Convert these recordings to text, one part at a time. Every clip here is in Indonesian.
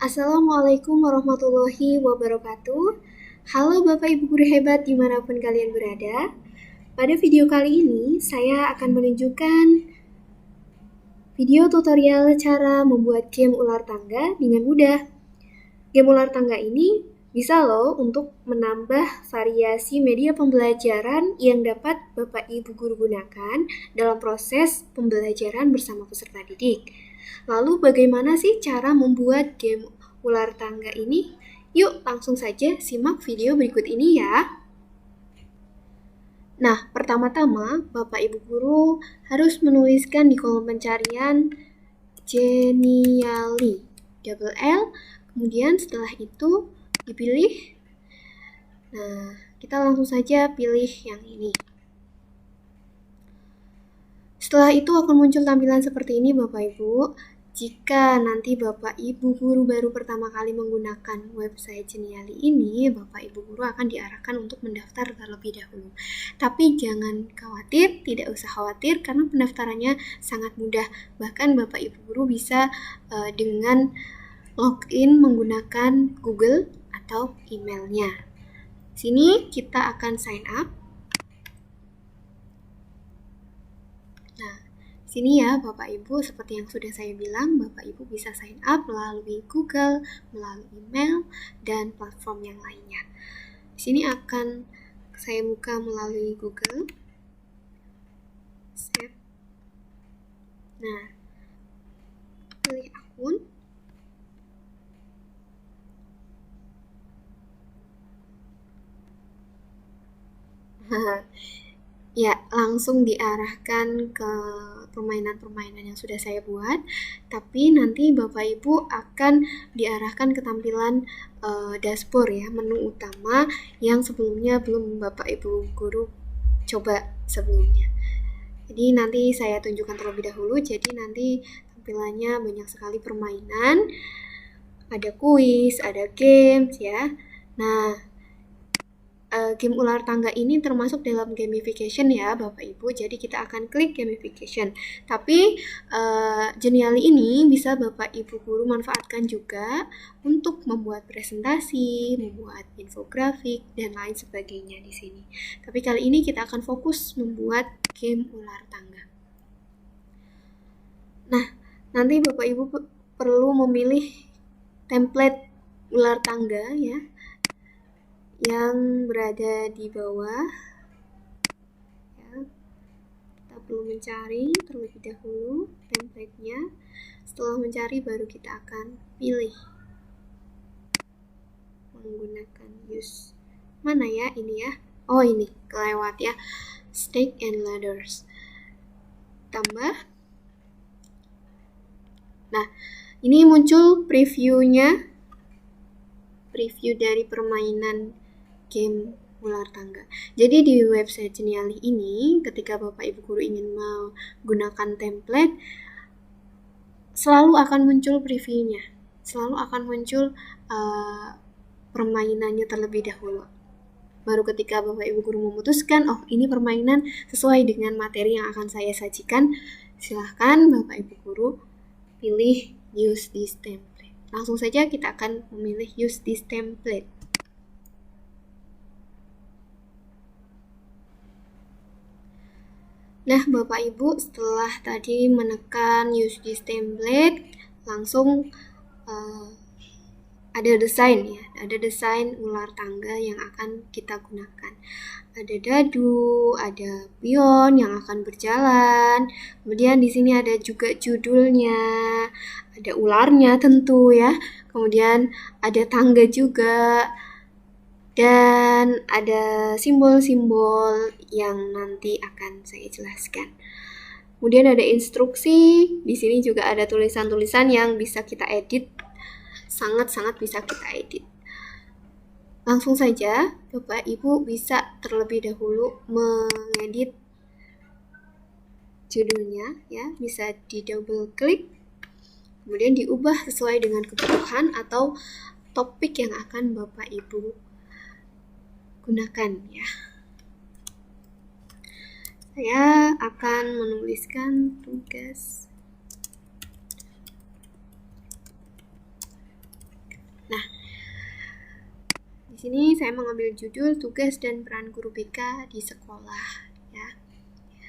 Assalamualaikum warahmatullahi wabarakatuh. Halo Bapak Ibu Guru hebat dimanapun kalian berada. Pada video kali ini, saya akan menunjukkan video tutorial cara membuat game ular tangga dengan mudah. Game ular tangga ini bisa loh untuk menambah variasi media pembelajaran yang dapat Bapak Ibu Guru gunakan dalam proses pembelajaran bersama peserta didik. Lalu bagaimana sih cara membuat game ular tangga ini? Yuk langsung saja simak video berikut ini ya. Nah, pertama-tama Bapak Ibu Guru harus menuliskan di kolom pencarian Genially, double L, kemudian setelah itu dipilih. Nah, kita langsung saja pilih yang ini. Setelah itu akan muncul tampilan seperti ini Bapak Ibu. Jika nanti Bapak Ibu Guru baru pertama kali menggunakan website Genially ini, Bapak Ibu Guru akan diarahkan untuk mendaftar terlebih dahulu. Tapi jangan khawatir, tidak usah khawatir karena pendaftarannya sangat mudah. Bahkan Bapak Ibu Guru bisa dengan login menggunakan Google atau emailnya. Sini kita akan sign up. Sini ya Bapak Ibu, seperti yang sudah saya bilang, Bapak Ibu bisa sign up melalui Google, melalui email, dan platform yang lainnya. Sini akan saya buka melalui Google. Save. Nah, pilih akun. Ya, langsung diarahkan ke permainan-permainan yang sudah saya buat, tapi nanti Bapak Ibu akan diarahkan ke tampilan dashboard ya, menu utama yang sebelumnya belum Bapak Ibu Guru coba sebelumnya. Jadi nanti saya tunjukkan terlebih dahulu, jadi nanti tampilannya banyak sekali permainan, ada kuis, ada games ya. Nah, game ular tangga ini termasuk dalam gamification ya Bapak Ibu, jadi kita akan klik gamification. Tapi Genially ini bisa Bapak Ibu Guru manfaatkan juga untuk membuat presentasi, membuat infografik, dan lain sebagainya di sini. Tapi kali ini kita akan fokus membuat game ular tangga. Nah, nanti Bapak Ibu perlu memilih template ular tangga ya, yang berada di bawah ya. Kita perlu mencari terlebih dahulu template-nya. Setelah mencari baru kita akan pilih menggunakan use. Mana ya ini ya? Oh ini kelewat ya. Snake and ladders. Tambah. Nah, ini muncul previewnya. Preview dari permainan game ular tangga. Jadi di website Genially ini, ketika Bapak Ibu Guru ingin menggunakan template, selalu akan muncul previewnya, selalu akan muncul permainannya terlebih dahulu. Baru ketika Bapak Ibu Guru memutuskan, oh ini permainan sesuai dengan materi yang akan saya sajikan, silahkan Bapak Ibu Guru pilih use this template. Langsung saja kita akan memilih use this template. Nah, Bapak Ibu setelah tadi menekan use this template, langsung ada desain ya, ada desain ular tangga yang akan kita gunakan. Ada dadu, ada pion yang akan berjalan. Kemudian di sini ada juga judulnya, ada ularnya tentu ya. Kemudian ada tangga juga. Dan ada simbol-simbol yang nanti akan saya jelaskan. Kemudian ada instruksi, di sini juga ada tulisan-tulisan yang bisa kita edit, sangat-sangat bisa kita edit. Langsung saja, Bapak Ibu bisa terlebih dahulu mengedit judulnya, ya, bisa di double klik, kemudian diubah sesuai dengan kebutuhan atau topik yang akan Bapak Ibu gunakan ya. Saya akan menuliskan tugas sini saya mengambil judul tugas dan peran guru BK di sekolah ya.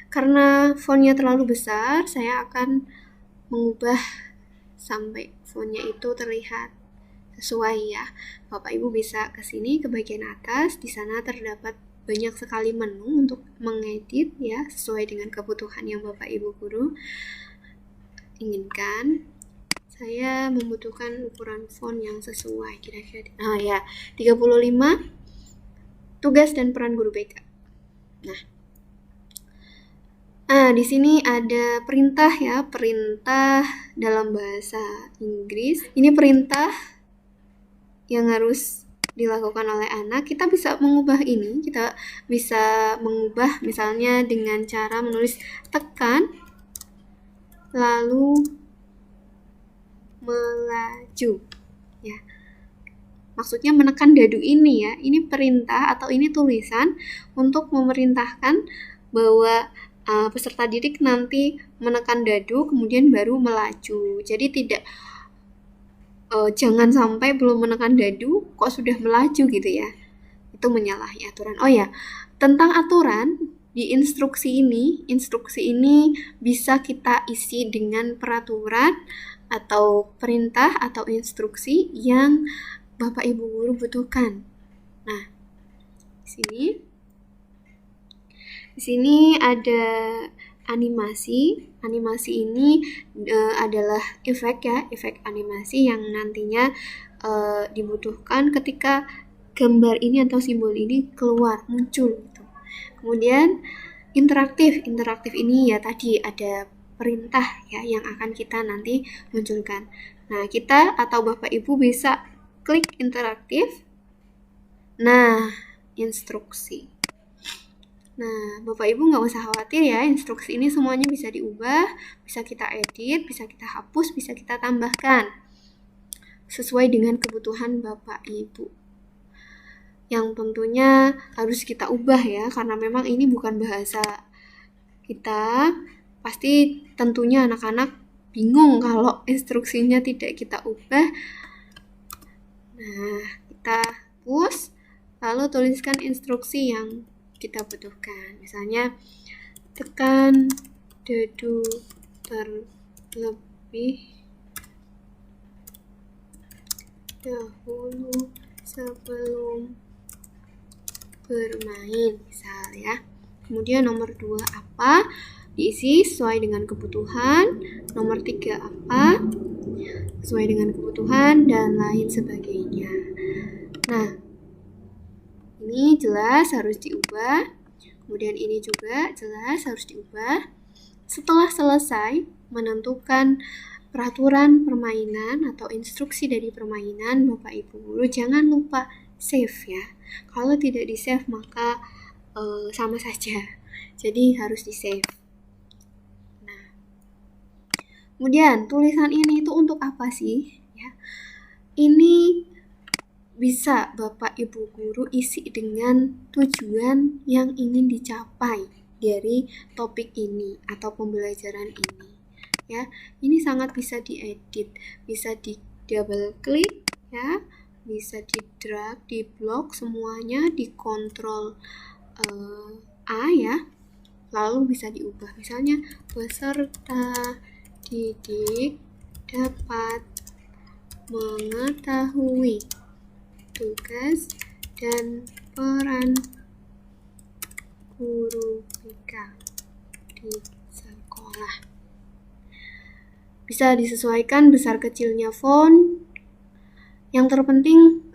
Karena fontnya terlalu besar, saya akan mengubah sampai fontnya itu terlihat sesuai ya. Bapak Ibu bisa ke sini ke bagian atas, di sana terdapat banyak sekali menu untuk mengedit ya sesuai dengan kebutuhan yang Bapak Ibu guru inginkan. Saya membutuhkan ukuran font yang sesuai kira-kira 35 tugas dan peran guru BK. Nah, di sini ada perintah ya, perintah dalam bahasa Inggris. Ini perintah yang harus dilakukan oleh anak. Kita bisa mengubah ini, kita bisa mengubah misalnya dengan cara menulis tekan lalu melaju ya. Maksudnya menekan dadu ini ya. Ini perintah atau ini tulisan untuk memerintahkan bahwa peserta didik nanti menekan dadu kemudian baru melaju. Jadi tidak jangan sampai belum menekan dadu kok sudah melaju gitu ya. Itu menyalahi aturan. Oh ya, tentang aturan di instruksi ini bisa kita isi dengan peraturan atau perintah atau instruksi yang Bapak Ibu guru butuhkan. Nah, di sini ada animasi. Animasi ini adalah efek ya, efek animasi yang nantinya dibutuhkan ketika gambar ini atau simbol ini keluar, muncul gitu. Kemudian interaktif ini ya tadi ada perintah ya yang akan kita nanti munculkan. Nah, kita atau Bapak Ibu bisa klik interaktif. Nah, instruksi. Nah, Bapak Ibu nggak usah khawatir ya, instruksi ini semuanya bisa diubah, bisa kita edit, bisa kita hapus, bisa kita tambahkan sesuai dengan kebutuhan Bapak Ibu. Yang tentunya harus kita ubah ya, karena memang ini bukan bahasa kita. Pasti tentunya anak-anak bingung kalau instruksinya tidak kita ubah. Nah, kita hapus, lalu tuliskan instruksi yang kita butuhkan. Misalnya, tekan dadu terlebih dahulu sebelum bermain, misal ya. Kemudian nomor 2 apa? Diisi sesuai dengan kebutuhan. Nomor 3 apa? Sesuai dengan kebutuhan dan lain sebagainya. Nah, ini jelas harus diubah. Kemudian ini juga jelas harus diubah. Setelah selesai menentukan peraturan permainan atau instruksi dari permainan, Bapak Ibu guru jangan lupa save ya. Kalau tidak di save maka sama saja. Jadi harus di save. Nah, kemudian tulisan ini itu untuk apa sih? Ya, ini bisa Bapak Ibu guru isi dengan tujuan yang ingin dicapai dari topik ini atau pembelajaran ini. Ya, ini sangat bisa diedit, bisa di double klik ya, bisa di drag, di blok semuanya, dikontrol A ya, lalu bisa diubah. Misalnya peserta didik dapat mengetahui tugas dan peran guru BK di sekolah. Bisa disesuaikan besar kecilnya font. Yang terpenting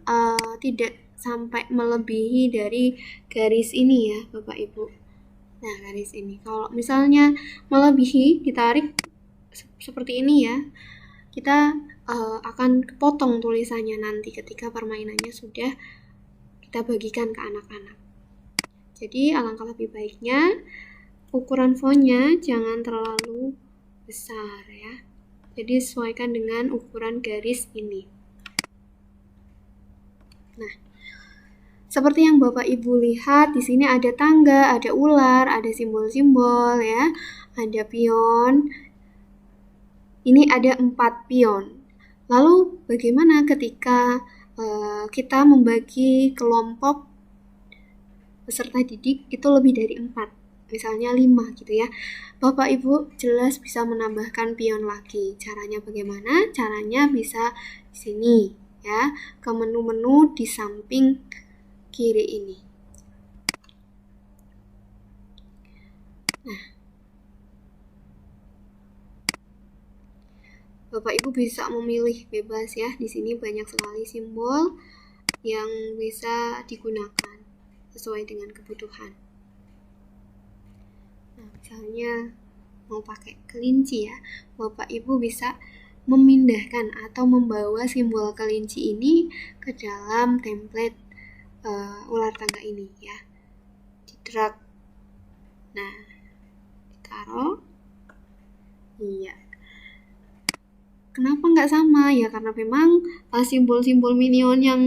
tidak sampai melebihi dari garis ini ya Bapak Ibu. Nah, garis ini. Kalau misalnya melebihi, ditarik seperti ini ya, kita akan potong tulisannya nanti ketika permainannya sudah kita bagikan ke anak-anak. Jadi alangkah lebih baiknya ukuran fontnya jangan terlalu besar ya. Jadi sesuaikan dengan ukuran garis ini. Nah, seperti yang Bapak Ibu lihat di sini ada tangga, ada ular, ada simbol-simbol ya, ada pion. Ini ada 4 pion. Lalu bagaimana ketika kita membagi kelompok peserta didik itu lebih dari 4, misalnya 5 gitu ya. Bapak Ibu jelas bisa menambahkan pion lagi. Caranya bagaimana? Caranya bisa di sini ya, ke menu-menu di samping kiri ini. Nah, Bapak Ibu bisa memilih bebas ya. Di sini banyak sekali simbol yang bisa digunakan sesuai dengan kebutuhan. Nah, misalnya mau pakai kelinci ya, Bapak Ibu bisa memindahkan atau membawa simbol kelinci ini ke dalam template ular tangga ini ya. Di drag. Nah, ditaruh. Iya. Kenapa nggak sama? Ya karena memang simbol-simbol minion yang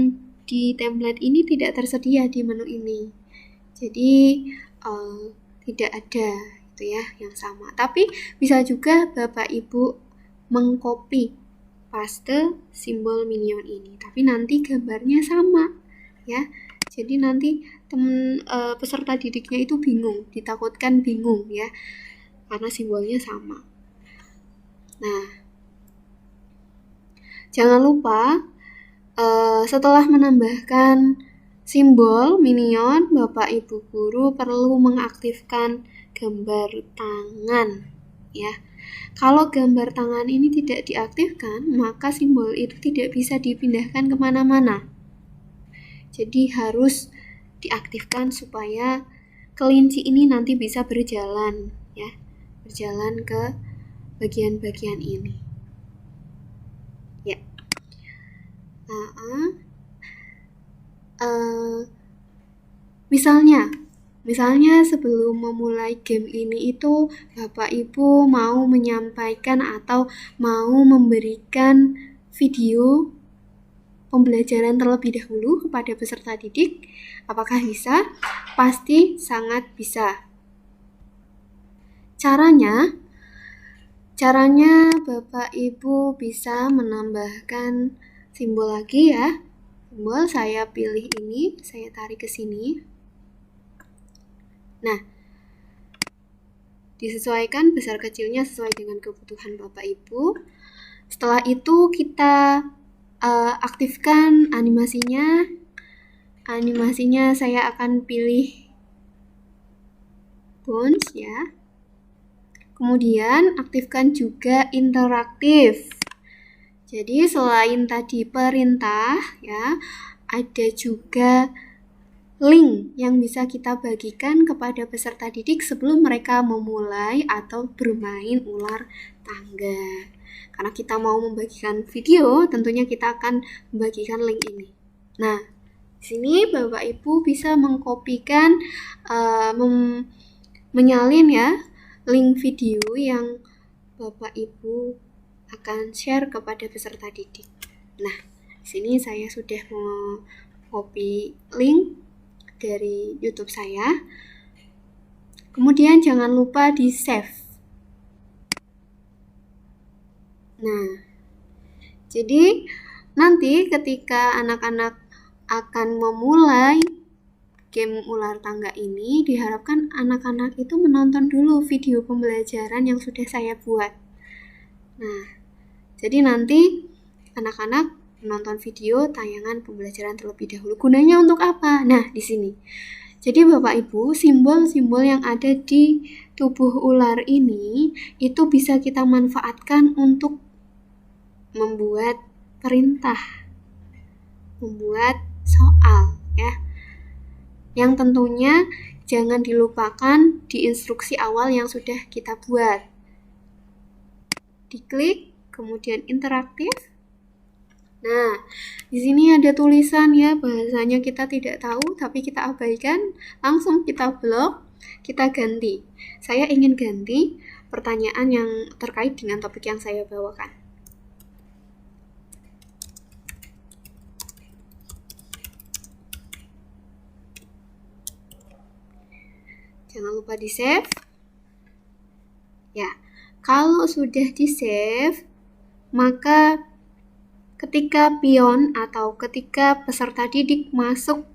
di template ini tidak tersedia di menu ini. Jadi tidak ada gitu ya yang sama. Tapi bisa juga Bapak Ibu mengcopy paste simbol minion ini. Tapi nanti gambarnya sama ya. Jadi nanti peserta didiknya itu bingung, ditakutkan bingung ya. Karena simbolnya sama. Nah, jangan lupa setelah menambahkan simbol minion, Bapak Ibu guru perlu mengaktifkan gambar tangan ya. Kalau gambar tangan ini tidak diaktifkan, maka simbol itu tidak bisa dipindahkan kemana-mana. Jadi harus diaktifkan supaya kelinci ini nanti bisa berjalan ya, berjalan ke bagian-bagian ini. Ya. Misalnya sebelum memulai game ini itu Bapak Ibu mau menyampaikan atau mau memberikan video pembelajaran terlebih dahulu kepada peserta didik. Apakah bisa? Pasti sangat bisa. Caranya Bapak Ibu bisa menambahkan simbol lagi ya. Simbol saya pilih ini, saya tarik ke sini. Nah, disesuaikan besar kecilnya sesuai dengan kebutuhan Bapak Ibu. Setelah itu kita aktifkan animasinya. Animasinya saya akan pilih bounce ya. Kemudian aktifkan juga interaktif. Jadi selain tadi perintah ya, ada juga link yang bisa kita bagikan kepada peserta didik sebelum mereka memulai atau bermain ular tangga. Karena kita mau membagikan video, tentunya kita akan membagikan link ini. Nah, di sini Bapak Ibu bisa mengkopikan, menyalin ya link video yang Bapak Ibu akan share kepada peserta didik. Nah, di sini saya sudah mau copy link dari YouTube saya. Kemudian jangan lupa di save. Nah, jadi nanti ketika anak-anak akan memulai game ular tangga ini, diharapkan anak-anak itu menonton dulu video pembelajaran yang sudah saya buat. Nah, jadi nanti anak-anak menonton video tayangan pembelajaran terlebih dahulu. Gunanya untuk apa? Nah, di sini. Jadi Bapak Ibu, simbol-simbol yang ada di tubuh ular ini itu bisa kita manfaatkan untuk membuat perintah, membuat soal ya. Yang tentunya jangan dilupakan di instruksi awal yang sudah kita buat. Diklik, kemudian interaktif. Nah, di sini ada tulisan ya, bahasanya kita tidak tahu, tapi kita abaikan, langsung kita blok, kita ganti. Saya ingin ganti pertanyaan yang terkait dengan topik yang saya bawakan. Jangan lupa di save. Ya, kalau sudah di save, maka ketika pion atau ketika peserta didik masuk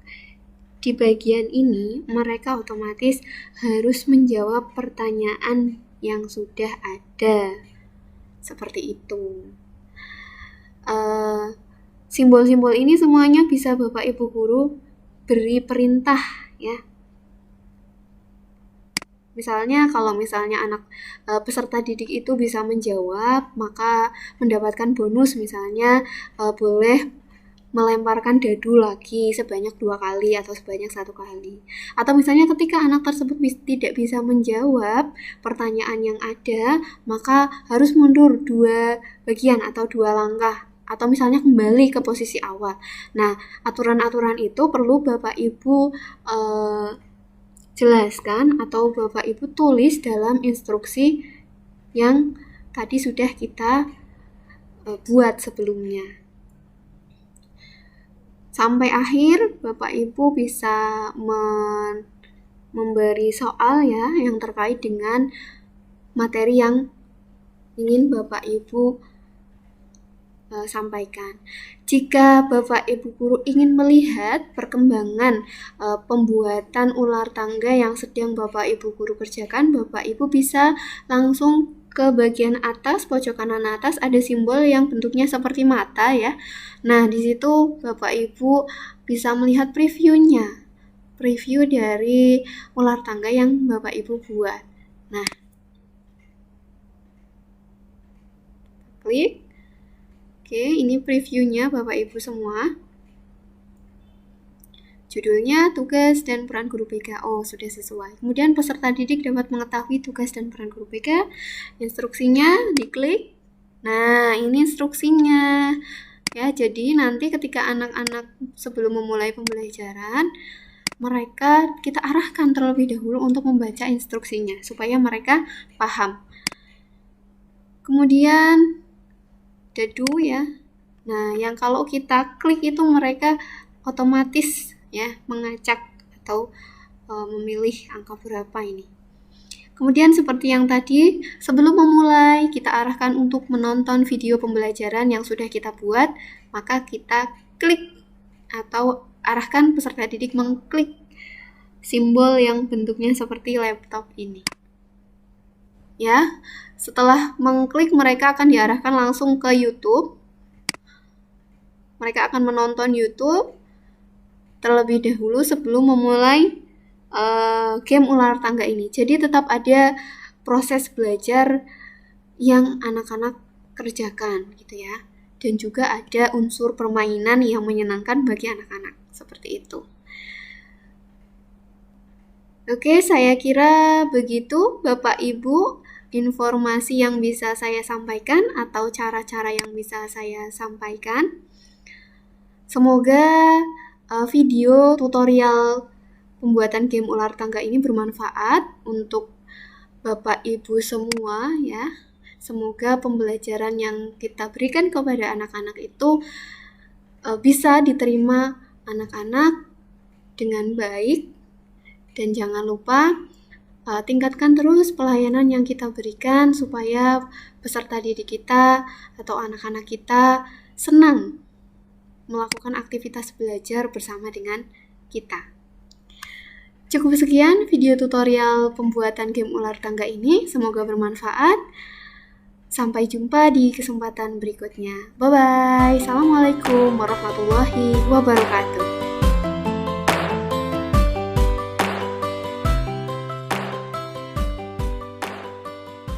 di bagian ini, mereka otomatis harus menjawab pertanyaan yang sudah ada. Seperti itu. Simbol-simbol ini semuanya bisa Bapak Ibu guru beri perintah ya. Misalnya kalau misalnya anak peserta didik itu bisa menjawab, maka mendapatkan bonus, misalnya boleh melemparkan dadu lagi sebanyak 2 kali atau sebanyak 1 kali. Atau misalnya ketika anak tersebut tidak bisa menjawab pertanyaan yang ada, maka harus mundur 2 bagian atau 2 langkah. Atau misalnya kembali ke posisi awal. Nah, aturan-aturan itu perlu Bapak Ibu jelaskan atau Bapak Ibu tulis dalam instruksi yang tadi sudah kita buat sebelumnya. Sampai akhir Bapak Ibu bisa memberi soal ya yang terkait dengan materi yang ingin Bapak Ibu sampaikan. Jika Bapak Ibu guru ingin melihat perkembangan pembuatan ular tangga yang sedang Bapak Ibu guru kerjakan, Bapak Ibu bisa langsung ke bagian atas, pojok kanan atas ada simbol yang bentuknya seperti mata ya. Nah, di situ Bapak Ibu bisa melihat previewnya. Preview dari ular tangga yang Bapak Ibu buat. Nah, klik. Oke, ini previewnya Bapak Ibu semua. Judulnya tugas dan peran guru BK. Oh, sudah sesuai. Kemudian peserta didik dapat mengetahui tugas dan peran guru BK. Instruksinya diklik. Nah, ini instruksinya. Ya, jadi nanti ketika anak-anak sebelum memulai pembelajaran, mereka kita arahkan terlebih dahulu untuk membaca instruksinya supaya mereka paham. Kemudian dadu ya. Nah, yang kalau kita klik itu mereka otomatis ya mengacak atau memilih angka berapa ini. Kemudian seperti yang tadi, sebelum memulai kita arahkan untuk menonton video pembelajaran yang sudah kita buat, maka kita klik atau arahkan peserta didik mengklik simbol yang bentuknya seperti laptop ini. Ya, setelah mengklik mereka akan diarahkan langsung ke YouTube. Mereka akan menonton YouTube terlebih dahulu sebelum memulai game ular tangga ini. Jadi tetap ada proses belajar yang anak-anak kerjakan gitu ya. Dan juga ada unsur permainan yang menyenangkan bagi anak-anak. Seperti itu. Oke, saya kira begitu Bapak Ibu informasi yang bisa saya sampaikan atau cara-cara yang bisa saya sampaikan. Semoga video tutorial pembuatan game ular tangga ini bermanfaat untuk Bapak Ibu semua ya. Semoga pembelajaran yang kita berikan kepada anak-anak itu bisa diterima anak-anak dengan baik. Dan jangan lupa tingkatkan terus pelayanan yang kita berikan supaya peserta didik kita atau anak-anak kita senang melakukan aktivitas belajar bersama dengan kita. Cukup sekian video tutorial pembuatan game ular tangga ini. Semoga bermanfaat. Sampai jumpa di kesempatan berikutnya. Bye-bye. Assalamualaikum warahmatullahi wabarakatuh.